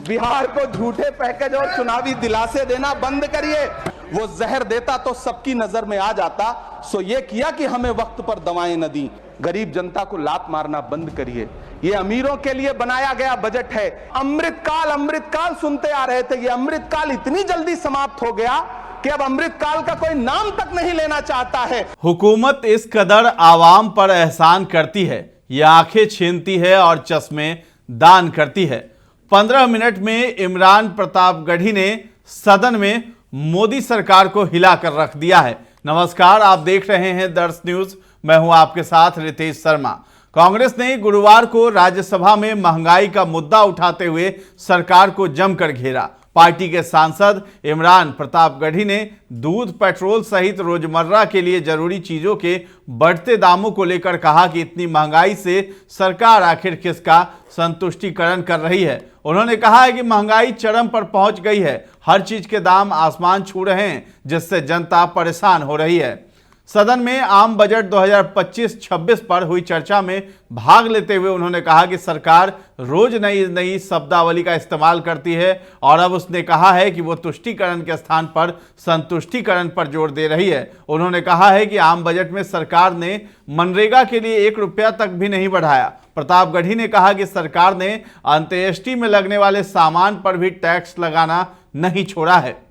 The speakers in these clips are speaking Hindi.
बिहार को झूठे पैकेज और चुनावी दिलासे देना बंद करिए। वो जहर देता तो सबकी नजर में आ जाता, सो ये किया कि हमें वक्त पर दवाएं न दी। गरीब जनता को लात मारना बंद करिए। ये अमीरों के लिए बनाया गया बजट है। अमृत काल सुनते आ रहे थे, ये अमृत काल इतनी जल्दी समाप्त हो गया कि अब अमृत काल का कोई नाम तक नहीं लेना चाहता है। हुकूमत इस कदर आवाम पर एहसान करती है, ये आंखें छीनती है और चश्मे दान करती है। 15 मिनट में इमरान प्रतापगढ़ी ने सदन में मोदी सरकार को हिला कर रख दिया है। नमस्कार, आप देख रहे हैं दर्श न्यूज, मैं हूं आपके साथ रितेश शर्मा। कांग्रेस ने गुरुवार को राज्यसभा में महंगाई का मुद्दा उठाते हुए सरकार को जमकर घेरा। पार्टी के सांसद इमरान प्रतापगढ़ी ने दूध, पेट्रोल सहित रोजमर्रा के लिए जरूरी चीजों के बढ़ते दामों को लेकर कहा कि इतनी महंगाई से सरकार आखिर किसका संतुष्टिकरण कर रही है। उन्होंने कहा है कि महंगाई चरम पर पहुंच गई है, हर चीज के दाम आसमान छू रहे हैं, जिससे जनता परेशान हो रही है। सदन में आम बजट 2025-26 पर हुई चर्चा में भाग लेते हुए उन्होंने कहा कि सरकार रोज नई शब्दावली का इस्तेमाल करती है और अब उसने कहा है कि वो तुष्टीकरण के स्थान पर संतुष्टीकरण पर जोर दे रही है। उन्होंने कहा है कि आम बजट में सरकार ने मनरेगा के लिए 1 रुपया तक भी नहीं बढ़ाया। प्रतापगढ़ी ने कहा कि सरकार ने अंत्येष्टि में लगने वाले सामान पर भी टैक्स लगाना नहीं छोड़ा है।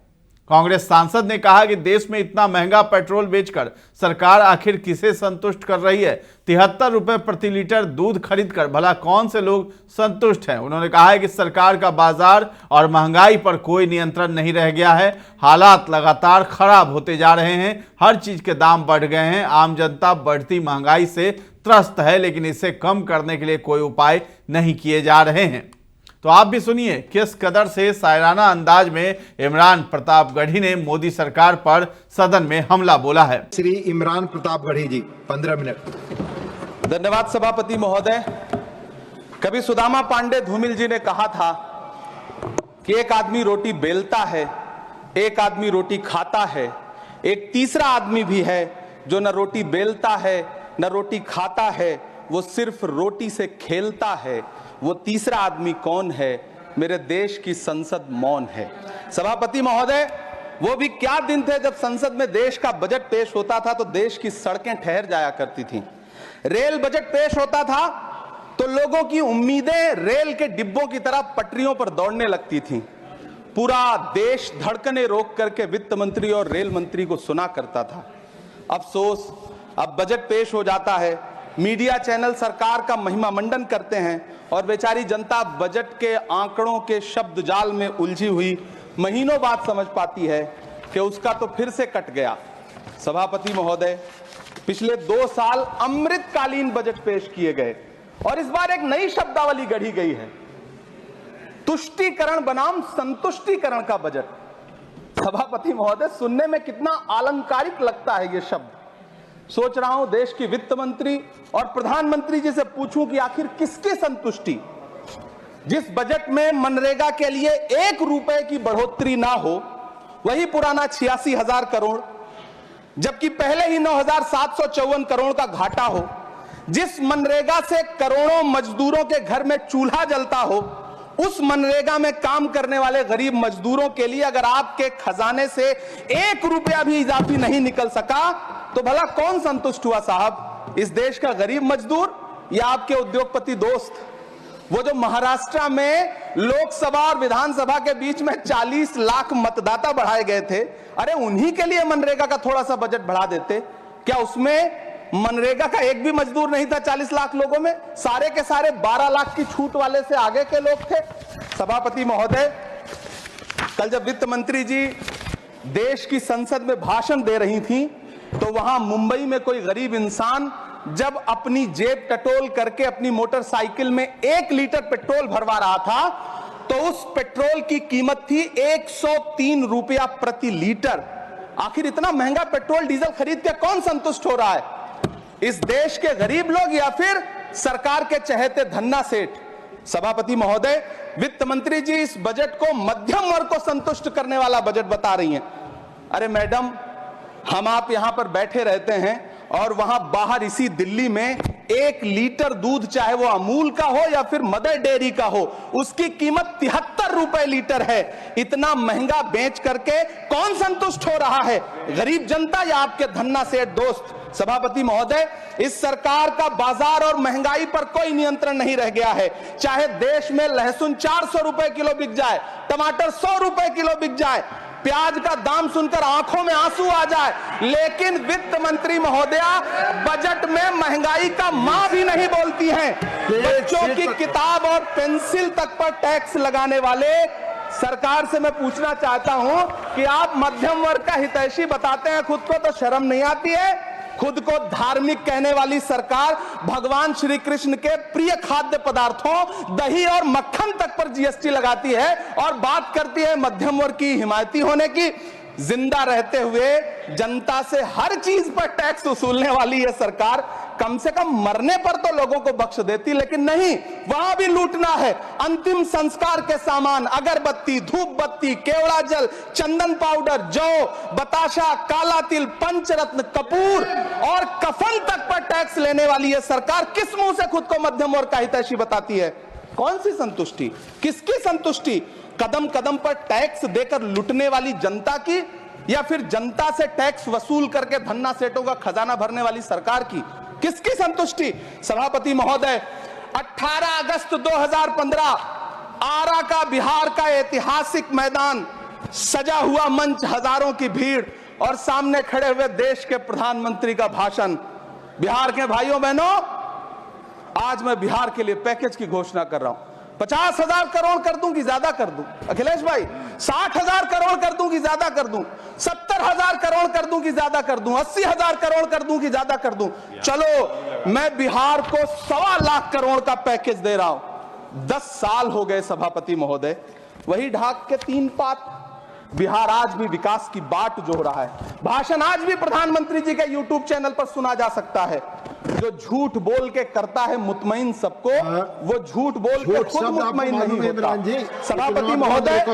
कांग्रेस सांसद ने कहा कि देश में इतना महंगा पेट्रोल बेचकर सरकार आखिर किसे संतुष्ट कर रही है। 73 रुपए प्रति लीटर दूध खरीदकर भला कौन से लोग संतुष्ट हैं। उन्होंने कहा है कि सरकार का बाजार और महंगाई पर कोई नियंत्रण नहीं रह गया है, हालात लगातार खराब होते जा रहे हैं, हर चीज के दाम बढ़ गए हैं, आम जनता बढ़ती महंगाई से त्रस्त है, लेकिन इसे कम करने के लिए कोई उपाय नहीं किए जा रहे हैं। तो आप भी सुनिए किस कदर से शायराना अंदाज में इमरान प्रतापगढ़ी ने मोदी सरकार पर सदन में हमला बोला है। श्री इमरान प्रतापगढ़ी जी, 15 मिनट। धन्यवाद सभापति महोदय। कभी सुदामा पांडे धूमिल जी ने कहा था कि एक आदमी रोटी बेलता है, एक आदमी रोटी खाता है, एक तीसरा आदमी भी है जो न रोटी बेलता है न रोटी खाता है, वो सिर्फ रोटी से खेलता है। वो तीसरा आदमी कौन है? मेरे देश की संसद मौन है। सभापति महोदय, वो भी क्या दिन थे जब संसद में देश का बजट पेश होता था तो देश की सड़कें ठहर जाया करती थीं। रेल बजट पेश होता था तो लोगों की उम्मीदें रेल के डिब्बों की तरह पटरियों पर दौड़ने लगती थीं। पूरा देश धड़कने रोक करके वित्त मंत्री और रेल मंत्री को सुना करता था। अफसोस, अब बजट पेश हो जाता है, मीडिया चैनल सरकार का महिमा मंडन करते हैं और बेचारी जनता बजट के आंकड़ों के शब्द जाल में उलझी हुई महीनों बाद समझ पाती है कि उसका तो फिर से कट गया। सभापति महोदय, पिछले 2 साल अमृतकालीन बजट पेश किए गए और इस बार एक नई शब्दावली गढ़ी गई है, तुष्टीकरण बनाम संतुष्टीकरण का बजट। सभापति महोदय, सुनने में कितना अलंकारिक लगता है ये शब्द। सोच रहा हूं देश की वित्त मंत्री और प्रधानमंत्री जी से पूछूं कि आखिर किसकी संतुष्टि? जिस बजट में मनरेगा के लिए 1 रुपए की बढ़ोतरी ना हो, वही पुराना 86,000 करोड़, जबकि पहले ही 9,754 करोड़ का घाटा हो, जिस मनरेगा से करोड़ों मजदूरों के घर में चूल्हा जलता हो, उस मनरेगा में काम करने वाले गरीब मजदूरों के लिए अगर आपके खजाने से 1 रुपया भी इजाफी नहीं निकल सका तो भला कौन संतुष्ट हुआ साहब? इस देश का गरीब मजदूर या आपके उद्योगपति दोस्त? वो जो महाराष्ट्र में लोकसभा और विधानसभा के बीच में 40 लाख मतदाता बढ़ाए गए थे, अरे उन्हीं के लिए मनरेगा का थोड़ा सा बजट बढ़ा देते। क्या उसमें मनरेगा का एक भी मजदूर नहीं था 40 लाख लोगों में? सारे के सारे 12 लाख की छूट वाले से आगे के लोग थे। सभापति महोदय, कल जब वित्त मंत्री जी देश की संसद में भाषण दे रही थी तो वहां मुंबई में कोई गरीब इंसान जब अपनी जेब टटोल करके अपनी मोटरसाइकिल में 1 लीटर पेट्रोल भरवा रहा था तो उस पेट्रोल की कीमत थी 103 रुपया प्रति लीटर। आखिर इतना महंगा पेट्रोल डीजल खरीद के कौन संतुष्ट हो रहा है? इस देश के गरीब लोग या फिर सरकार के चहेते धन्ना सेठ? सभापति महोदय, वित्त मंत्री जी इस बजट को मध्यम वर्ग को संतुष्ट करने वाला बजट बता रही हैं। अरे मैडम, हम आप यहां पर बैठे रहते हैं और वहां बाहर इसी दिल्ली में 1 लीटर दूध, चाहे वो अमूल का हो या फिर मदर डेयरी का हो, उसकी कीमत 73 रुपए लीटर है। इतना महंगा बेच करके कौन संतुष्ट हो रहा है, गरीब जनता या आपके धन्ना सेठ दोस्त? सभापति महोदय, इस सरकार का बाजार और महंगाई पर कोई नियंत्रण नहीं रह गया है। चाहे देश में लहसुन 400 रुपए किलो बिक जाए, टमाटर 100 रुपए किलो बिक जाए, प्याज का दाम सुनकर आंखों में आंसू आ जाए, लेकिन वित्त मंत्री महोदया बजट में महंगाई का मां भी नहीं बोलती हैं। बच्चों की किताब और पेंसिल तक पर टैक्स लगाने वाले सरकार से मैं पूछना चाहता हूं कि आप मध्यम वर्ग का हितैषी बताते हैं खुद को, तो शर्म नहीं आती है? खुद को धार्मिक कहने वाली सरकार भगवान श्री कृष्ण के प्रिय खाद्य पदार्थों दही और मक्खन तक पर जीएसटी लगाती है और बात करती है मध्यम वर्ग की हिमायती होने की। जिंदा रहते हुए जनता से हर चीज पर टैक्स वसूलने वाली यह सरकार कम से कम मरने पर तो लोगों को बख्श देती, लेकिन नहीं, वहां भी लूटना है। अंतिम संस्कार के सामान, अगरबत्ती, धूप बत्ती, केवड़ा जल, चंदन पाउडर, जौ, बताशा, काला तिल, पंचरत्न, कपूर और कफन तक पर टैक्स लेने वाली यह सरकार किस मुंह से खुद को मध्यम वर्ग का हितैषी बताती है? कौन सी संतुष्टि, किसकी संतुष्टि? कदम कदम पर टैक्स देकर लुटने वाली जनता की, या फिर जनता से टैक्स वसूल करके धन्ना सेठों का खजाना भरने वाली सरकार की? किसकी संतुष्टि? सभापति महोदय, 18 अगस्त 2015 आरा का बिहार का ऐतिहासिक मैदान, सजा हुआ मंच, हजारों की भीड़ और सामने खड़े हुए देश के प्रधानमंत्री का भाषण। बिहार के भाइयों बहनों, आज मैं बिहार के लिए पैकेज की घोषणा कर रहा हूं। 50,000 करोड़ कर दूं कि ज्यादा कर दूं? अखिलेश भाई, 60,000 करोड़ कर दूं कि ज्यादा कर दूं? 70,000 करोड़ कर दूं कि ज्यादा कर दूं? 80,000 करोड़ कर दूं कि ज्यादा कर दूं? चलो, मैं बिहार को 1.25 लाख करोड़ का पैकेज दे रहा हूं। 10 साल हो गए सभापति महोदय, वही ढाक के 3 पात। बिहार आज भी विकास की बाट जो हो रहा है, भाषण आज भी प्रधानमंत्री जी के यूट्यूब चैनल पर सुना जा सकता है। जो झूठ बोल के करता है मुतमईन सबको, वो झूठ बोल के खुद मुतमईन नहीं होता। सभापति महोदय,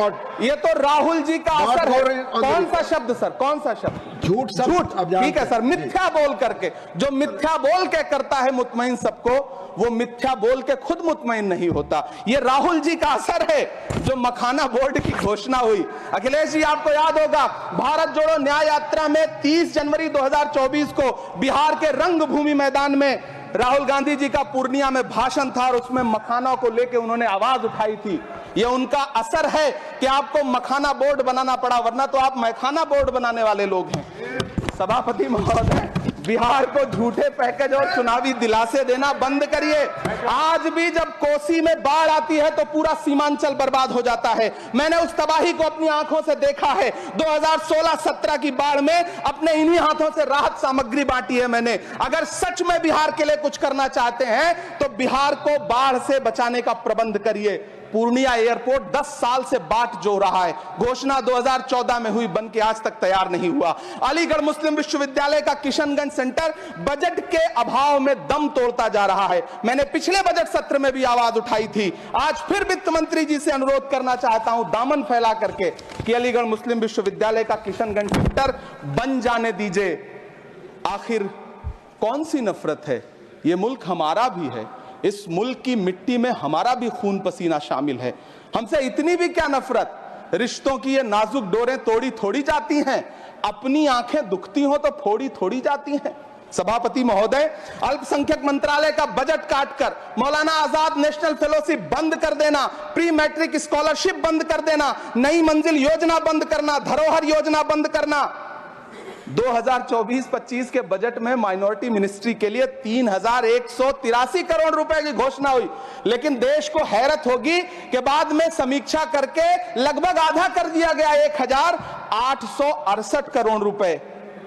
ये तो राहुल जी का असर है। कौन सा शब्द सर, कौन सा शब्द? झूठ। झूठ, ठीक है सर, मिथ्या बोल करके। जो मिथ्या बोल के करता है मुतमईन सबको, वो मिथ्या बोल के खुद मुतमईन नहीं होता। ये राहुल जी का असर है। जो मखाना बोर्ड की घोषणा हुई, अखिलेश जी आपको याद होगा, भारत जोड़ो न्याय यात्रा में 30 जनवरी 2024 को बिहार के रंगभूमि मैदान में राहुल गांधी जी का पूर्णिया में भाषण था और उसमें मखाना को लेकर उन्होंने आवाज उठाई थी। ये उनका असर है कि आपको मखाना बोर्ड बनाना पड़ा, वरना तो आप मैखाना बोर्ड बनाने वाले लोग हैं। सभापति महोदय, बिहार को झूठे पैकेज और चुनावी दिलासे देना बंद करिए। आज भी जब कोसी में बाढ़ आती है तो पूरा सीमांचल बर्बाद हो जाता है। मैंने उस तबाही को अपनी आंखों से देखा है। 2016-17 की बाढ़ में अपने इन्हीं हाथों से राहत सामग्री बांटी है मैंने। अगर सच में बिहार के लिए कुछ करना चाहते हैं तो बिहार को बाढ़ से बचाने का प्रबंध करिए। पूर्णिया एयरपोर्ट 10 साल से बाट जो रहा है, घोषणा 2014 में हुई, बन के आज तक तैयार नहीं हुआ। अलीगढ़ मुस्लिम विश्वविद्यालय का किशनगंज सेंटर बजट के अभाव में दम तोड़ता जा रहा है। मैंने पिछले बजट सत्र में भी आवाज उठाई थी। आज फिर वित्त मंत्री जी से अनुरोध करना चाहता हूं, दामन फैला करके, कि अलीगढ़ मुस्लिम विश्वविद्यालय का किशनगंज सेंटर बन जाने दीजिए। आखिर कौन सी नफरत है? यह मुल्क हमारा भी है, इस मुल्क की मिट्टी में हमारा भी खून पसीना शामिल है। हमसे इतनी भी क्या नफरत? रिश्तों की ये नाजुक डोरें तोड़ी थोड़ी जाती हैं, अपनी आंखें दुखती हो तो फोड़ी थोड़ी जाती हैं। सभापति महोदय, अल्पसंख्यक मंत्रालय का बजट काटकर मौलाना आजाद नेशनल फेलोशिप बंद कर देना, प्री मैट्रिक स्कॉलरशिप बंद कर देना, नई मंजिल योजना बंद करना, धरोहर योजना बंद करना। 2024-25 के बजट में माइनॉरिटी मिनिस्ट्री के लिए 3,183 करोड़ रुपए की घोषणा हुई, लेकिन देश को हैरत होगी कि बाद में समीक्षा करके लगभग आधा कर दिया गया, 1,868 करोड़ रुपए।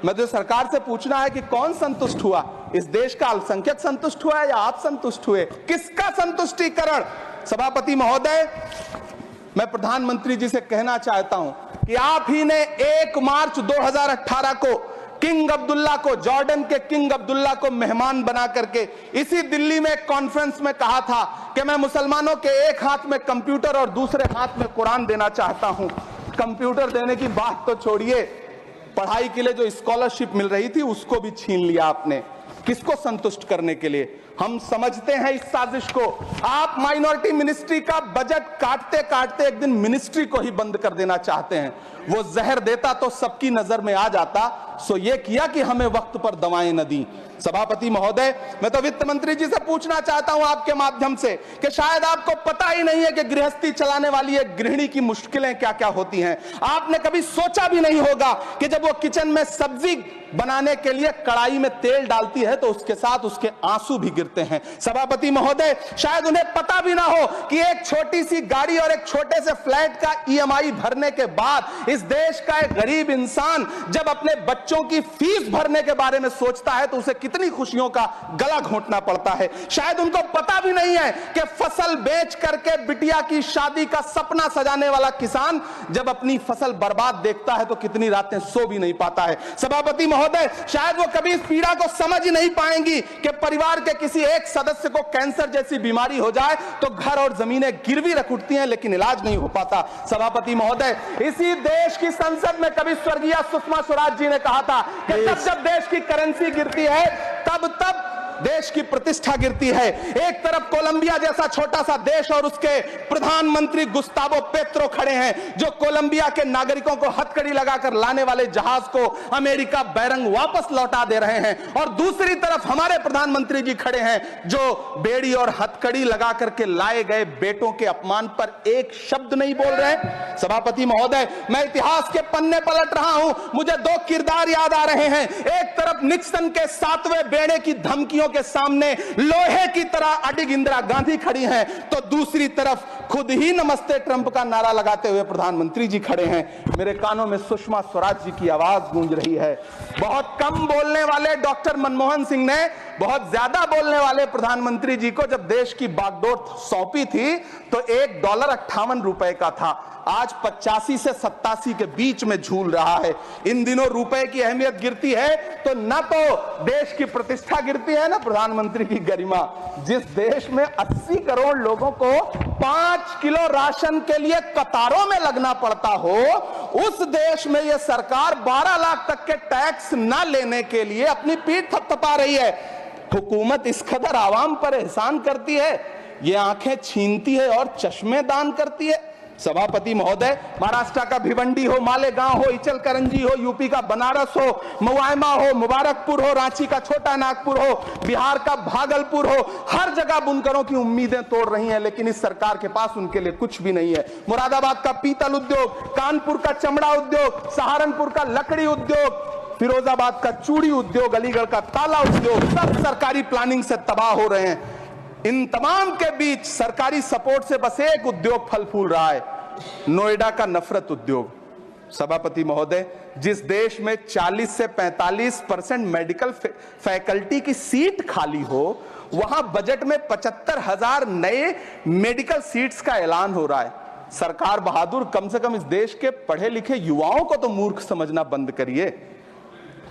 मुझे सरकार से पूछना है कि कौन संतुष्ट हुआ? इस देश का अल्पसंख्यक संतुष्ट हुआ या आप संतुष्ट हुए? किसका संतुष्टिकरण? सभापति महोदय, मैं प्रधानमंत्री जी से कहना चाहता हूं कि आप ही ने 1 मार्च 2018 को किंग अब्दुल्ला को, जॉर्डन के किंग अब्दुल्ला को मेहमान बना करके इसी दिल्ली में एक कॉन्फ्रेंस में कहा था कि मैं मुसलमानों के एक हाथ में कंप्यूटर और दूसरे हाथ में कुरान देना चाहता हूं। कंप्यूटर देने की बात तो छोड़िए, पढ़ाई के लिए जो स्कॉलरशिप मिल रही थी उसको भी छीन लिया आपने। किसको संतुष्ट करने के लिए? हम समझते हैं इस साजिश को। आप माइनॉरिटी मिनिस्ट्री का बजट काटते काटते एक दिन मिनिस्ट्री को ही बंद कर देना चाहते हैं। वो जहर देता तो सबकी नजर में आ जाता, सो ये किया कि हमें वक्त पर दवाएं न दी। सभापति महोदय, मैं तो वित्त मंत्री जी से पूछना चाहता हूं आपके माध्यम से कि शायद आपको पता ही नहीं है कि गृहस्थी चलाने वाली एक गृहिणी की मुश्किलें क्या क्या होती हैं। आपने कभी सोचा भी नहीं होगा कि जब वो किचन में सब्जी बनाने के लिए कढ़ाई में तेल डालती है तो उसके साथ उसके आंसू भी गिरते हैं। सभापति महोदय, शायद उन्हें पता भी ना हो कि एक छोटी सी गाड़ी और एक छोटे से फ्लैट का ईएमआई भरने के बाद इस देश का एक गरीब इंसान जब अपने बच्चों की फीस भरने के बारे में सोचता है तो उसे कितनी खुशियों का गला घोंटना पड़ता है। शायद उनको पता भी नहीं है कि फसल बेच करके बिटिया की शादी का सपना सजाने वाला किसान जब अपनी फसल बर्बाद देखता है तो कितनी रातें सो भी नहीं पाता है। सभापति महोदय, शायद वो कभी इस पीड़ा को समझ ही नहीं पाएंगी कि परिवार के किसी एक सदस्य को कैंसर जैसी बीमारी हो जाए तो घर और जमीनें गिरवी रख उठती हैं लेकिन इलाज नहीं हो पाता। सभापति महोदय, इसी देश की संसद में कभी स्वर्गीय सुषमा स्वराज जी ने कहा था कि जब देश की करेंसी गिरती है तब देश की प्रतिष्ठा गिरती है। एक तरफ कोलंबिया जैसा छोटा सा देश और उसके प्रधानमंत्री गुस्तावो पेत्रो खड़े हैं जो कोलंबिया के नागरिकों को हथकड़ी लगाकर लाने वाले जहाज को अमेरिका बैरंग वापस लौटा दे रहे हैं, और दूसरी तरफ हमारे प्रधानमंत्री जी खड़े हैं जो बेड़ी और हथकड़ी लगा करके लाए गए बेटों के अपमान पर एक शब्द नहीं बोल रहे। सभापति महोदय, मैं इतिहास के पन्ने पलट रहा हूं, मुझे दो किरदार याद आ रहे हैं। एक तरफ निक्सन के 7वें बेड़े की धमकियों के सामने लोहे की तरह अडिग इंदिरा गांधी खड़ी हैं, तो दूसरी तरफ खुद ही नमस्ते ट्रंप का नारा लगाते हुए प्रधानमंत्री जी खड़े हैं। मेरे कानों में सुषमा स्वराज जी की आवाज गूंज रही है। बहुत कम बोलने वाले डॉक्टर मनमोहन सिंह ने बहुत ज्यादा बोलने वाले प्रधानमंत्री जी को जब देश की बागडोर सौंपी थी तो $1.58 का था, आज 85 से 87 के बीच में झूल रहा है। इन दिनों रुपए की अहमियत गिरती है तो न तो देश की प्रतिष्ठा गिरती है, ना प्रधानमंत्री की गरिमा। जिस देश में 80 करोड़ लोगों को 5 किलो राशन के लिए कतारों में लगना पड़ता हो, उस देश में यह सरकार 12 लाख तक के टैक्स न लेने के लिए अपनी पीठ थपथपा रही है। हुकूमत इस कदर आवाम पर एहसान करती है, ये आंखें छीनती है और चश्मे दान करती है। सभापति महोदय, महाराष्ट्र का भिवंडी हो, मालेगांव हो, इचल करंजी हो, यूपी का बनारस हो, मुआयमा हो, मुबारकपुर हो, रांची का छोटा नागपुर हो, बिहार का भागलपुर हो, हर जगह बुनकरों की उम्मीदें तोड़ रही हैं, लेकिन इस सरकार के पास उनके लिए कुछ भी नहीं है। मुरादाबाद का पीतल उद्योग, कानपुर का चमड़ा उद्योग, सहारनपुर का लकड़ी उद्योग, फिरोजाबाद का चूड़ी उद्योग, अलीगढ़ का ताला उद्योग, सब सरकारी प्लानिंग से तबाह हो रहे हैं। इन तमाम के बीच सरकारी सपोर्ट से बस एक उद्योग फल फूल रहा है, नोएडा का नफरत उद्योग। सभापति महोदय, जिस देश में 40 से 45% मेडिकल फैकल्टी की सीट खाली हो, वहां बजट में 75,000 नए मेडिकल सीट्स का ऐलान हो रहा है। सरकार बहादुर, कम से कम इस देश के पढ़े लिखे युवाओं को तो मूर्ख समझना बंद करिए।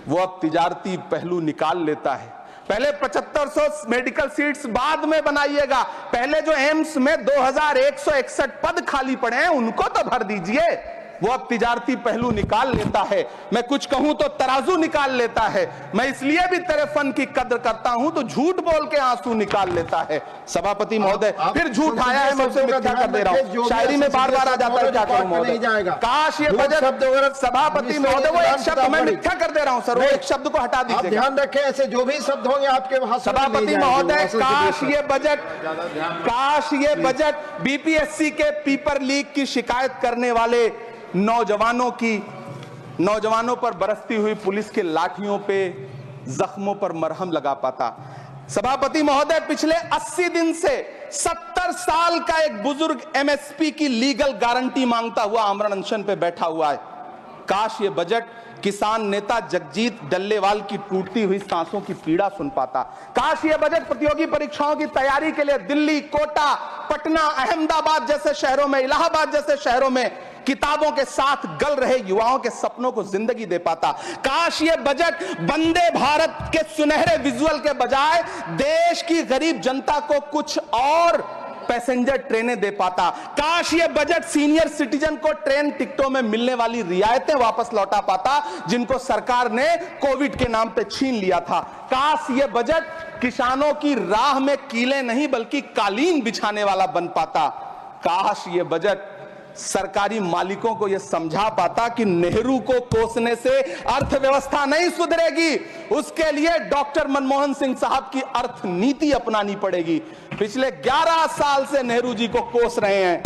वो अब तिजारती पहलू निकाल लेता है। पहले 7500 मेडिकल सीट्स बाद में बनाइएगा, पहले जो एम्स में 2161 पद खाली पड़े हैं उनको तो भर दीजिए। वो अब तिजारती पहलू निकाल लेता है, मैं कुछ कहूं तो तराजू निकाल लेता है। मैं इसलिए भी तेरे फन की कद्र करता हूं तो झूठ बोल के आंसू निकाल लेता है। सभापति महोदय, फिर झूठ आया है, मैं उसे मिथ्या कर दे रहा हूं। शायरी में बार बार आ जाता है, क्या करूं महोदय। काश ये बजट, सभापति महोदय, वो एक शब्द मैं मिथ्या कर दे रहा हूं सर, वो एक शब्द को हटा दीजिए। ध्यान रखें, ऐसे जो भी शब्द होंगे आपके वहां। सभापति महोदय, काश ये बजट बीपीएससी के पेपर लीक की शिकायत करने वाले नौजवानों पर बरसती हुई पुलिस के लाठियों पे, जख्मों पर मरहम लगा पाता। सभापति महोदय, पिछले 80 दिन से 70 साल का एक बुजुर्ग एमएसपी की लीगल गारंटी मांगता हुआ आमरण अनशन पे बैठा हुआ है। काश ये बजट किसान नेता जगजीत डल्लेवाल की टूटती हुई सांसों की पीड़ा सुन पाता। काश ये बजट प्रतियोगी परीक्षाओं की तैयारी के लिए दिल्ली, कोटा, पटना, अहमदाबाद जैसे शहरों में, इलाहाबाद जैसे शहरों में किताबों के साथ गल रहे युवाओं के सपनों को जिंदगी दे पाता। काश ये बजट वंदे भारत के सुनहरे विजुअल के बजाय देश की गरीब जनता को कुछ और पैसेंजर ट्रेनें दे पाता। काश ये बजट सीनियर सिटीजन को ट्रेन टिकटों में मिलने वाली रियायतें वापस लौटा पाता जिनको सरकार ने कोविड के नाम पे छीन लिया था। काश ये बजट किसानों की राह में कीले नहीं बल्कि कालीन बिछाने वाला बन पाता। काश ये बजट सरकारी मालिकों को यह समझा पाता कि नेहरू को कोसने से अर्थव्यवस्था नहीं सुधरेगी, उसके लिए डॉक्टर मनमोहन सिंह साहब की अर्थ नीति अपनानी पड़ेगी। पिछले 11 साल से नेहरू जी को कोस रहे हैं,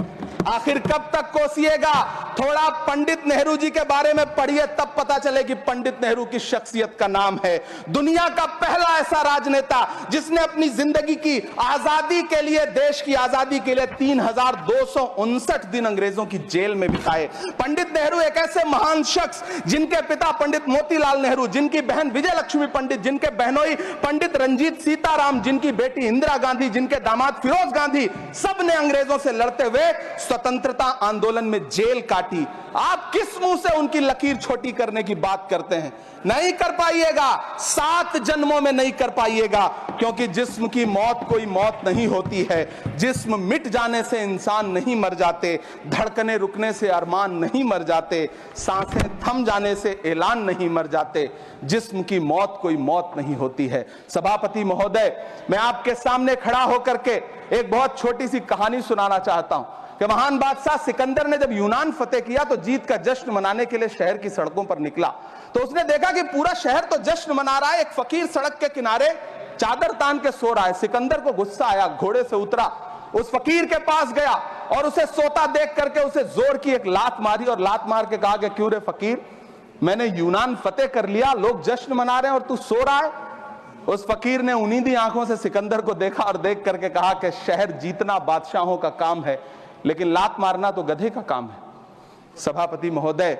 आखिर कब तक कोसिएगा? थोड़ा पंडित नेहरू जी के बारे में पढ़िए, तब पता चले कि पंडित नेहरू की शख्सियत का नाम है। दुनिया का पहला ऐसा राजनेता जिसने अपनी जिंदगी की आजादी के लिए, देश की आजादी के लिए 3259 दिन अंग्रेजों की जेल में बिताए। पंडित नेहरू एक ऐसे महान शख्स जिनके पिता पंडित मोतीलाल नेहरू, जिनकी बहन विजय लक्ष्मी पंडित, जिनके बहनोई पंडित रंजीत सीताराम, जिनकी बेटी इंदिरा गांधी, जिनके दामाद फिरोज गांधी, सब ने अंग्रेजों से लड़ते हुए स्वतंत्रता आंदोलन में जेल काटी। आप किस मुंह से उनकी लकीर छोटी करने की बात करते हैं? नहीं कर पाइएगा, 7 जन्मों में नहीं कर पाइएगा, क्योंकि जिस्म की मौत कोई मौत नहीं होती है। जिस्म मिट जाने से इंसान नहीं मर जाते, धड़कने रुकने से अरमान नहीं मर जाते, सांसें थम जाने से ऐलान नहीं मर जाते। जिस्म की मौत कोई मौत नहीं होती है। सभापति महोदय, मैं आपके सामने खड़ा होकर के एक बहुत छोटी सी कहानी सुनाना चाहता हूं कि महान बादशाह सिकंदर ने जब यूनान फतेह किया तो जीत का जश्न मनाने के लिए शहर की सड़कों पर निकला। तो उसने देखा कि पूरा शहर तो जश्न मना रहा है, एक फकीर सड़क के किनारे चादर तान के सो रहा है। सिकंदर को गुस्सा आया, घोड़े से उतरा, उस फकीर के पास गया और उसे सोता देख करके उसे जोर की एक लात मारी और लात मार के कहा कि क्यों रे फकीर, मैंने यूनान फतेह कर लिया, लोग जश्न मना रहे हैं और तू सो रहा है। उस फकीर ने उन्नीदी आंखों से सिकंदर को देखा और देख करके कहा कि शहर जीतना बादशाहों का काम है, लेकिन लात मारना तो गधे का काम है। सभापति महोदय,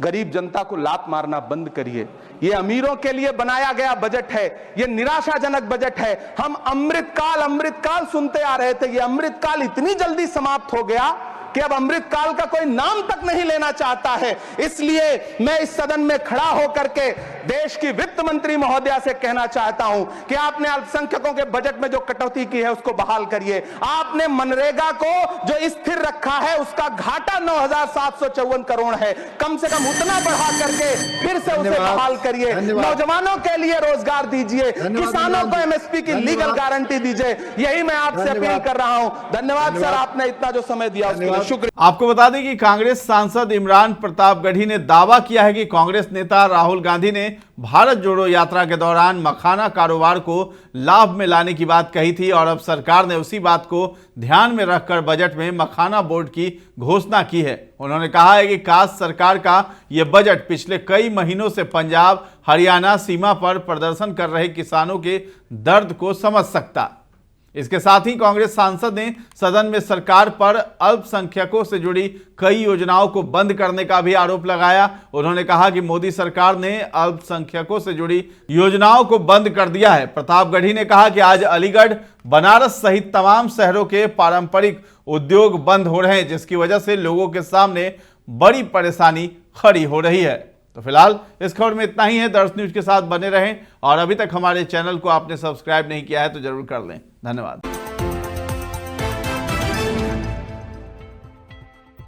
गरीब जनता को लात मारना बंद करिए। ये अमीरों के लिए बनाया गया बजट है, ये निराशाजनक बजट है। हम अमृतकाल सुनते आ रहे थे, ये अमृतकाल इतनी जल्दी समाप्त हो गया कि अब अमृतकाल का कोई नाम तक नहीं लेना चाहता है। इसलिए मैं इस सदन में खड़ा होकर के देश की वित्त मंत्री महोदया से कहना चाहता हूं कि आपने अल्पसंख्यकों के बजट में जो कटौती की है उसको बहाल करिए। आपने मनरेगा को जो स्थिर रखा है उसका घाटा 9,754 करोड़ है, कम से कम उतना बढ़ा करके फिर से उसे बहाल करिए। नौजवानों के लिए रोजगार दीजिए, किसानों को एमएसपी की लीगल गारंटी दीजिए। यही मैं आपसे अपील कर रहा हूं। धन्यवाद सर, आपने इतना जो समय दिया उसके लिए शुक्रिया। आपको बता दें कि कांग्रेस सांसद इमरान प्रतापगढ़ी ने दावा किया है कि कांग्रेस नेता राहुल गांधी ने भारत जोड़ो यात्रा के दौरान मखाना कारोबार को लाभ में लाने की बात कही थी और अब सरकार ने उसी बात को ध्यान में रखकर बजट में मखाना बोर्ड की घोषणा की है। उन्होंने कहा है कि काश सरकार का यह बजट पिछले कई महीनों से पंजाब हरियाणा सीमा पर प्रदर्शन कर रहे किसानों के दर्द को समझ सकता। इसके साथ ही कांग्रेस सांसद ने सदन में सरकार पर अल्पसंख्यकों से जुड़ी कई योजनाओं को बंद करने का भी आरोप लगाया। उन्होंने कहा कि मोदी सरकार ने अल्पसंख्यकों से जुड़ी योजनाओं को बंद कर दिया है। प्रतापगढ़ी ने कहा कि आज अलीगढ़, बनारस सहित तमाम शहरों के पारंपरिक उद्योग बंद हो रहे हैं, जिसकी वजह से लोगों के सामने बड़ी परेशानी खड़ी हो रही है। तो फिलहाल इस खबर में इतना ही है। दर्श न्यूज के साथ बने रहें और अभी तक हमारे चैनल को आपने सब्सक्राइब नहीं किया है तो जरूर कर लें। धन्यवाद।